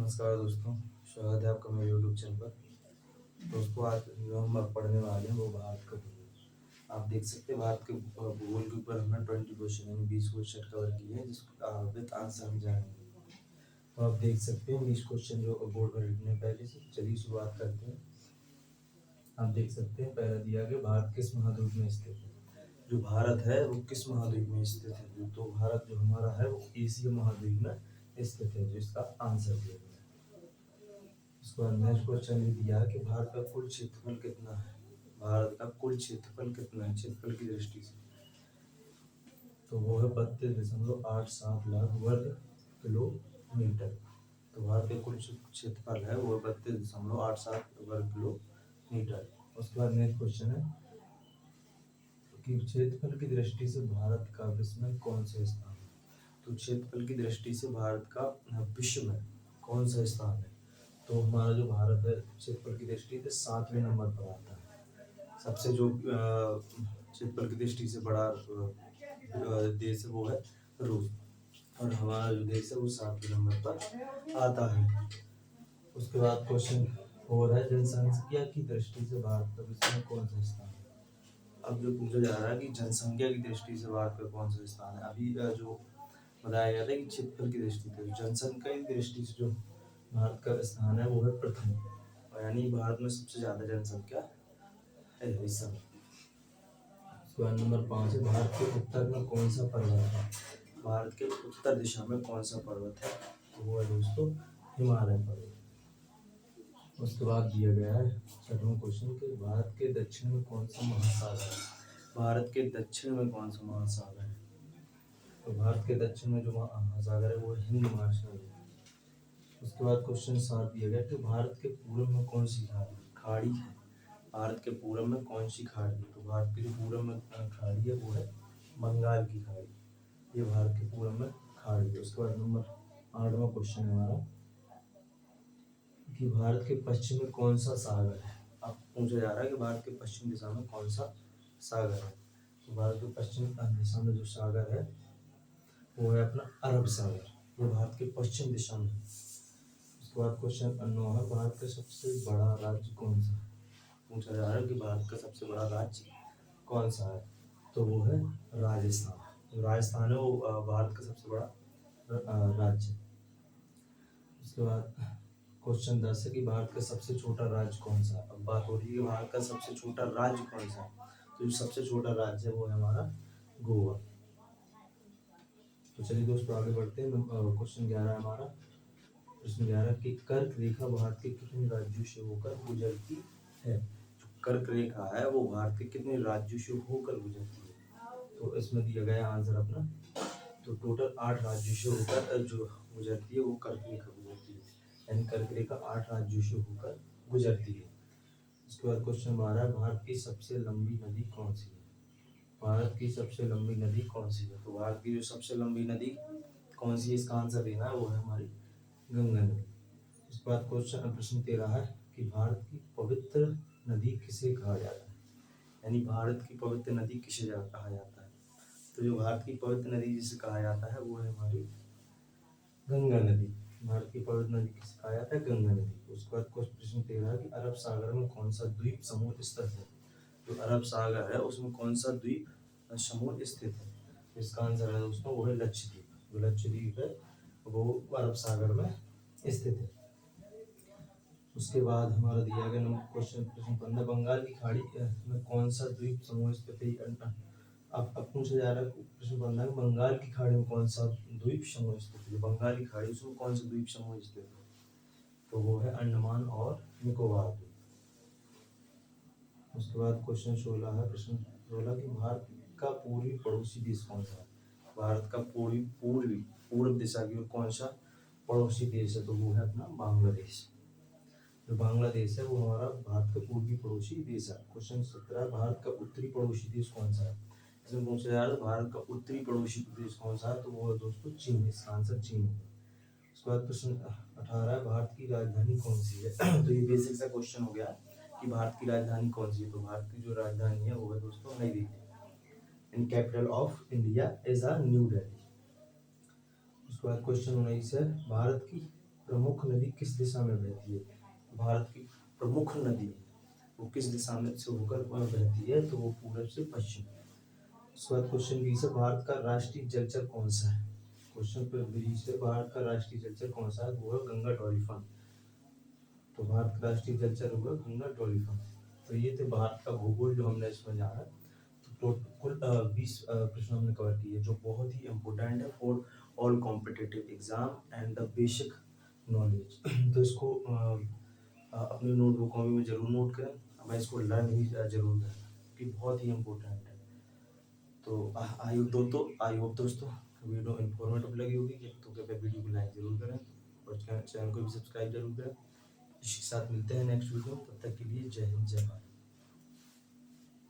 नमस्कार दोस्तों, स्वागत है आपका मेरे यूट्यूब चैनल पर। दोस्तों, आज जो हम पढ़ने वाले हैं वो भारत का भूगोल। आप देख सकते हैं भारत के भूगोल के ऊपर हमने 20 क्वेश्चन यानी 20 क्वेश्चन कवर किए हैं, जिसका विद आंसर हम जानेंगे। तो आप देख सकते हैं 20 क्वेश्चन जो बोर्ड पर लिखने पहले से। चलिए शुरुआत करते हैं। आप देख सकते हैं पहला दिया गया, भारत किस महाद्वीप में स्थित है। जो भारत है वो किस महाद्वीप में स्थित है, तो भारत जो हमारा है वो एशिया महाद्वीप में स्थित है, जो इसका आंसर दिया गया है। उसके बाद नेक्स्ट क्वेश्चन ये दिया है कि भारत का कुल क्षेत्रफल कितना है। भारत का कुल क्षेत्रफल कितना है क्षेत्रफल की दृष्टि से, तो वो है 32.87 लाख वर्ग किलोमीटर। तो भारत का कुल क्षेत्रफल है वो 32.87 वर्ग किलोमीटर। उसके बाद नेक्स्ट क्वेश्चन है कि क्षेत्रफल की दृष्टि से भारत का विश्व में कौन सा स्थान है। तो क्षेत्रफल की दृष्टि से भारत का विश्व में कौन सा स्थान है, तो हमारा जो भारत है क्षेत्रफल की दृष्टि से 7वें नंबर पर आता है। सबसे जो क्षेत्रफल की दृष्टि से बड़ा देश है वो है रूस, और हमारा जो देश है वो 7वें नंबर पर आता है। उसके बाद क्वेश्चन और है, जनसंख्या की दृष्टि से भारत का विश्व में कौन सा स्थान है। अब जो पूछा जा रहा है कि जनसंख्या की दृष्टि से भारत का कौन सा स्थान है, अभी जो बताया गया था कि क्षेत्रफल की दृष्टि से, जनसंख्या की दृष्टि से जो भारत का स्थान है वो है प्रथम, यानी भारत में सबसे ज्यादा जनसंख्या है इस समय। नंबर 5 है, भारत के उत्तर में कौन सा पर्वत है। भारत के उत्तर दिशा में कौन सा पर्वत है, तो वो है दोस्तों हिमालय पर्वत। उसके बाद दिया गया है 6वां क्वेश्चन कि भारत के दक्षिण में कौन सा महासागर है। भारत के दक्षिण में कौन सा महासागर है, तो भारत के दक्षिण में जो महासागर है वो हिंद महासागर है। उसके बाद क्वेश्चन 7 दिया गया कि भारत के पूर्व में कौन सी खाड़ी है। भारत के पूर्व में कौन सी खाड़ी है, तो भारत के जो पूर्व में खाड़ी है वो है बंगाल की खाड़ी, ये भारत के पूर्व में खाड़ी है। उसके बाद नंबर 8वां क्वेश्चन है हमारा कि भारत के पश्चिम में कौन सा सागर है। अब पूछा जा रहा है कि भारत के पश्चिम दिशा में कौन सा सागर है, तो भारत के पश्चिम दिशा में जो सागर है वो है अपना अरब सागर, ये भारत के पश्चिम दिशा में। उसके बाद क्वेश्चन 9 है, भारत का सबसे बड़ा राज्य कौन सा है। पूछा जा रहा है कि भारत का सबसे बड़ा राज्य कौन सा है, तो वो है राजस्थान। राजस्थान है वो भारत का सबसे बड़ा राज्य। उसके बाद क्वेश्चन 10 है कि भारत का सबसे छोटा राज्य कौन सा है। अब बात हो रही है कि भारत का सबसे छोटा राज्य कौन सा है, तो जो सबसे छोटा राज्य है वो है हमारा गोवा। तो चलिए दोस्तों आगे बढ़ते हैं। क्वेश्चन 11 है हमारा, प्रश्न 11 कि कर्क रेखा भारत के कितने राज्यों से होकर गुजरती है। जो कर्क रेखा है वो भारत के कितने राज्यों से होकर गुजरती है, तो इसमें दिया गया आंसर अपना, तो टोटल 8 राज्यों से होकर जो गुजरती है वो कर्क रेखा गुजरती है, यानी कर्क रेखा 8 राज्यों से होकर गुजरती है। उसके बाद क्वेश्चन 12, भारत की सबसे लंबी नदी कौन सी है। भारत की सबसे लंबी नदी कौन सी है, तो भारत की जो सबसे लंबी नदी कौन सी है, इसका आंसर देना है वो है हमारी गंगा नदी। उसके बाद क्वेश्चन प्रश्न 13 है कि भारत की पवित्र नदी किसे कहा जाता है, यानी भारत की पवित्र नदी किसे कहा जाता है, तो जो भारत की पवित्र नदी जिसे कहा जाता है वो है हमारी गंगा नदी। भारत की पवित्र नदी किसे कहा जाता है, गंगा नदी। उसके बाद प्रश्न 13 कि अरब सागर में कौन सा द्वीप समूह स्थित है। जो अरब सागर है उसमें कौन सा द्वीप समूह स्थित है, इसका आंसर है दोस्तों वो है लक्षद्वीप। जो लक्षद्वीप है वो अरब सागर में स्थित है। उसके बाद हमारा दिया गया नंबर क्वेश्चन प्रश्न 15, बंगाल की खाड़ी में कौन सा द्वीप समूह स्थित है। अब पूछा जा रहा है प्रश्न 15, बंगाल की खाड़ी में कौन सा द्वीप समूह स्थित है। बंगाल की खाड़ी उसमें कौन सा द्वीप समूह स्थित है, तो वो है अंडमान और निकोबार द्वीप। उसके बाद क्वेश्चन 16 है, प्रश्न 16 कि भारत का पूर्वी पड़ोसी देश कौन सा है। भारत का पूर्व दिशा की ओर कौन सा पड़ोसी देश है, तो वो है अपना बांग्लादेश। जो बांग्लादेश है वो हमारा भारत का पूर्वी पड़ोसी देश है। क्वेश्चन 17, भारत का उत्तरी पड़ोसी देश कौन सा है। इसमें पूछा जा रहा है भारत का उत्तरी पड़ोसी देश कौन सा है, तो वो है दोस्तों चीन, इसका आंसर चीन है। उसके बाद प्रश्न 18, भारत की राजधानी कौन सी है। तो ये बेसिक सा क्वेश्चन हो गया कि भारत की राजधानी कौन सी है, तो भारत की जो राजधानी है वो है दोस्तों नई Delhi, and capital of India is new Delhi. उसके बाद क्वेश्चन 19 है, भारत की प्रमुख नदी किस दिशा में बहती है? भारत की प्रमुख नदी वो किस दिशा में से होकर बहती है? तो वो पूरब से पश्चिम। उसके बाद क्वेश्चन बी से भारत का राष्ट्रीय जलचर कौन सा है? क्वेश्चन पे बी से भारत का राष्ट्रीय जलचर कौन सा है? वो है गंगा डॉल्फिन। तो भारत का राष्ट्रीय जलचर होगा गंगा डॉल्फिन। तो ये थे भारत का भूगोल जो हमने इसमें जाना। तो कुल 20 प्रश्न हमने कवर किए जो बहुत ही इम्पोर्टेंट है for all competitive exam and the basic knowledge. तो इसको अपनी नोटबुकों में जरूर नोट करें। मैं इसको लर्न भी जरूर करें कि बहुत ही इम्पोर्टेंट है। तो आई होप दोस्तों वीडियो इन्फॉर्मेटिव लगी होगी। तो कृपया वीडियो को लाइक जरूर करें और चैनल को भी सब्सक्राइब जरूर करें। इसी के साथ मिलते हैं नेक्स्ट वीडियो। तब तक के लिए जय हिंद जय भारत।